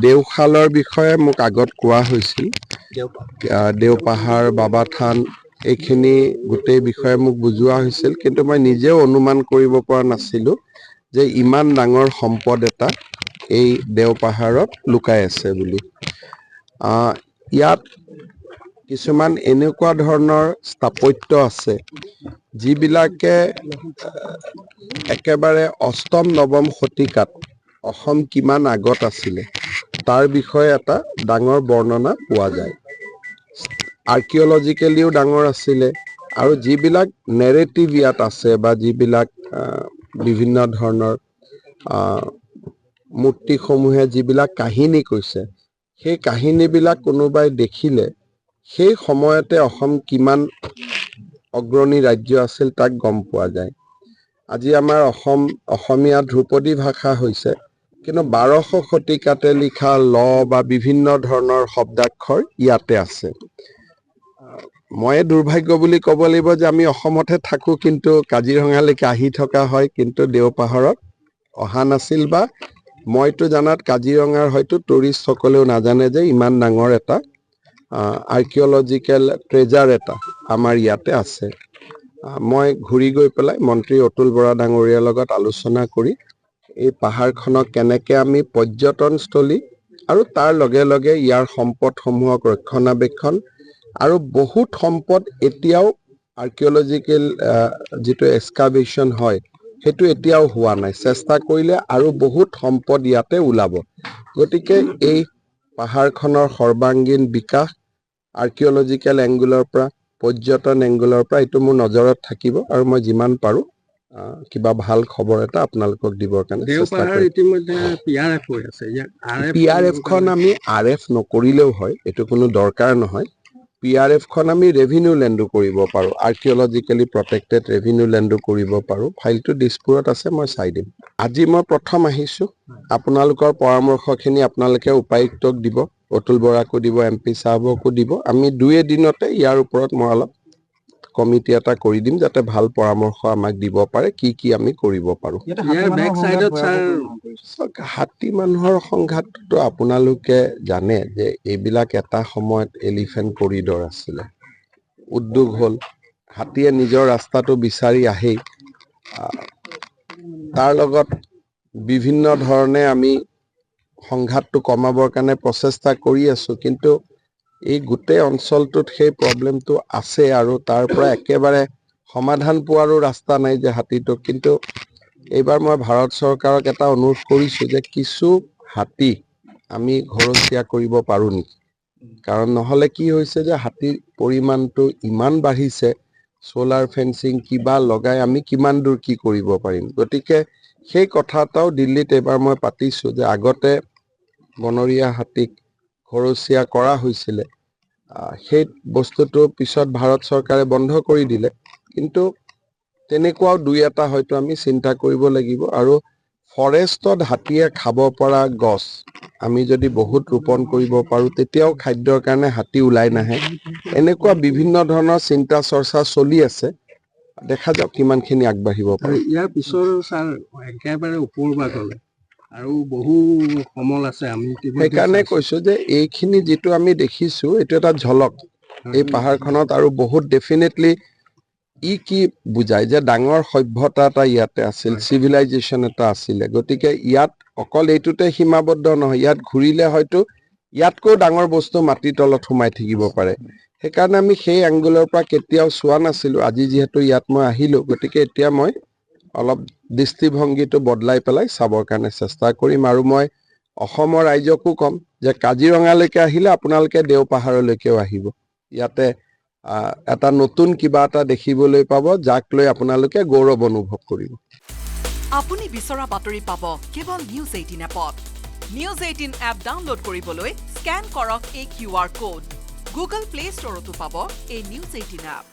দেওশালৰ বিষয়ে মোক আগত কোৱা হৈছিল দেওপাহাৰ বাবা থান এইখিনি গোটেই বিষয়ে মোক বুজোৱা হৈছিল কিন্তু মই নিজেও অনুমান কৰিব পৰা নাছিলোঁ যে ইমান ডাঙৰ সম্পদ এটা এই দেওপাহাৰত লুকাই আছে বুলি ইয়াত কিছুমান এনেকুৱা ধৰণৰ স্থাপত্য আছে যিবিলাকে একেবাৰে অষ্টম নৱম শতিকাত অসম কিমান আগত আছিলে তাৰ বিষয়ে এটা ডাঙৰ বৰ্ণনা পোৱা যায় আৰ্কিঅলজিকেলিও ডাঙৰ আছিলে আৰু যিবিলাক নেৰেটিভ ইয়াত আছে বা যিবিলাক বিভিন্ন ধৰণৰ মূৰ্তিসমূহে যিবিলাক কাহিনী কৈছে সেই কাহিনীবিলাক কোনোবাই দেখিলে সেই সময়তে অসম কিমান অগ্ৰণী ৰাজ্য আছিল তাক গম পোৱা যায় আজি আমাৰ অসমীয়া ধ্ৰুপদী ভাষা হৈছে কিন্তু 1200 শতিকাতে লিখা ল বা বিভিন্ন ধৰণৰ শব্দাক্ষৰ ইয়াতে আছে মই দুৰ্ভাগ্য বুলি ক'ব লাগিব যে আমি অসমতে থাকো কিন্তু কাজিৰঙালৈকে আহি থকা হয় কিন্তু দেওপাহাৰত অহা নাছিল বা মইতো জানাত কাজিৰঙাৰ হয়তো টুৰিষ্ট সকলেও নাজানে যে ইমান ডাঙৰ এটা আৰ্কিঅলজিকেল ট্ৰেজাৰ এটা আমাৰ ইয়াতে আছে মই ঘূৰি গৈ পেলাই মন্ত্ৰী অতুল বৰা ডাঙৰীয়াৰ লগত আলোচনা কৰি এই পাহাৰখনক কেনেকৈ আমি পৰ্যটনস্থলী আৰু তাৰ লগে লগে ইয়াৰ সম্পদসমূহক ৰক্ষণাবেক্ষণ আৰু বহুত সম্পদ এতিয়াও আৰ্কিঅলজিকেল যিটো এক্সকাভেশ্যন হয় সেইটো এতিয়াও হোৱা নাই চেষ্টা কৰিলে আৰু বহুত সম্পদ ইয়াতে ওলাব গতিকে এই পাহাৰখনৰ সৰ্বাংগীন বিকাশ আৰ্কিঅলজিকেল এংগুলৰ পৰা পৰ্যটন এংগুলৰ পৰা এইটো মোৰ নজৰত থাকিব আৰু মই যিমান পাৰোঁ কিবা ভাল খবৰ এটা আপোনালোকক দিবৰ কাৰণে চেষ্টা কৰিম ইতিমধ্যে PRF হৈ আছে PRF খন আমি RF নকৰিলেও হয় এইটো কোনো দৰকাৰ নহয় PRF খন আমি ৰেভিনিউ লেণ্ডো কৰিব পাৰোঁ আৰ্কিঅলজিকেলি প্ৰটেক্টেড ৰেভিনিউ লেণ্ডো কৰিব পাৰোঁ ফাইলটো দিছপুৰত আছে মই চাই দিম আজি মই প্ৰথম আহিছোঁ আপোনালোকৰ পৰামৰ্শখিনি আপোনালোকে উপায়ুক্তক দিব অতুল বৰাকো দিব MP সাহেবকো দিব আমি 2 দিনতে ইয়াৰ ওপৰত মই অলপ কমিটি এটা কৰি দিম যাতে ভাল পৰামৰ্শ আমাক দিব পাৰে কি আমি কৰিব পাৰোঁ হাতী মানুহৰ সংঘাতটো আপোনালোকে জানে যে এইবিলাক এটা সময়ত এলিফেণ্ট কৰিডৰ আছিলে উদ্যোগ হ'ল হাতীয়ে নিজৰ ৰাস্তাটো বিচাৰি আহেই তাৰ লগত বিভিন্ন ধৰণে আমি সংঘাতটো কমাবৰ কাৰণে প্ৰচেষ্টা কৰি আছোঁ কিন্তু এই গোটেই অঞ্চলটোত সেই প্ৰব্লেমটো আছে আৰু তাৰ পৰা একেবাৰে সমাধান পোৱাৰো ৰাস্তা নাই যে হাতীটো কিন্তু এইবাৰ মই ভাৰত চৰকাৰক এটা অনুৰোধ কৰিছোঁ যে কিছু হাতী আমি ঘৰচীয়া কৰিব পাৰোঁ নেকি কাৰণ নহ'লে কি হৈছে যে হাতীৰ পৰিমাণটো ইমান বাঢ়িছে সোলাৰ ফেন্সিং কিবা লগাই আমি কিমান দূৰ কি কৰিব পাৰিম গতিকে সেই কথা এটাও দিল্লীত এবাৰ মই পাতিছোঁ যে আগতে বনৰীয়া হাতীক ঘৰচীয়া কৰা হৈছিলে সেই বস্তুটো পিছত ভাৰত চৰকাৰে বন্ধ কৰি দিলে কিন্তু তেনেকুৱাও 2-এটা হয়তো আমি চিন্তা কৰিব লাগিব আৰু ফৰেষ্টত হাতীয়ে খাব পৰা গছ আমি যদি বহুত ৰোপণ কৰিব পাৰোঁ তেতিয়াও খাদ্যৰ কাৰণে হাতী ওলাই নাহে এনেকুৱা বিভিন্ন ধৰণৰ চিন্তা চৰ্চা চলি আছে দেখা যাওক কিমানখিনি আগবাঢ়িব পাৰে ইয়াৰ পিছৰ স্যাৰ একেবাৰে ওপৰ ভাগলৈ আৰু বহু সমল আছে আমি সেইকাৰণে কৈছোঁ যে এইখিনি যিটো আমি দেখিছোঁ এইটো এটা ঝলক এই পাহাৰখনত আৰু বহুত ডেফিনেটলি কি বুজায় যে ডাঙৰ সভ্যতা এটা ইয়াতে আছিল চিভিলাইজেশ্যন এটা আছিলে গতিকে ইয়াত অকল এইটোতে সীমাবদ্ধ নহয় ইয়াত ঘূৰিলে হয়তো ইয়াতকৈ ডাঙৰ বস্তু মাটিৰ তলত সোমাই থাকিব পাৰে সেইকাৰণে আমি সেই এংগুলৰ পৰা কেতিয়াও চোৱা নাছিলোঁ আজি যিহেতু ইয়াত মই আহিলোঁ গতিকে এতিয়া মই অলপ দৃষ্টিভংগীটো বদলাই পেলাই চাবৰ কাৰণে চেষ্টা কৰিম আৰু মই অসমৰ ৰাইজকো ক'ম যে কাজিৰঙালৈকে আহিলে আপোনালোকে দেওপাহাৰলৈকেও আহিব ইয়াতে এটা নতুন কিবা এটা দেখিবলৈ পাব যাক লৈ আপোনালোকে গৌৰৱ অনুভৱ কৰিব আপুনি বিচৰা বাতৰি পাব কেৱল নিউজ 18 এপত নিউজ 18 এপ ডাউনলোড কৰিবলৈ স্ক্যান কৰক এই QR কোড গুগল প্লে ষ্টৰতো পাব এই নিউজ 18 এপ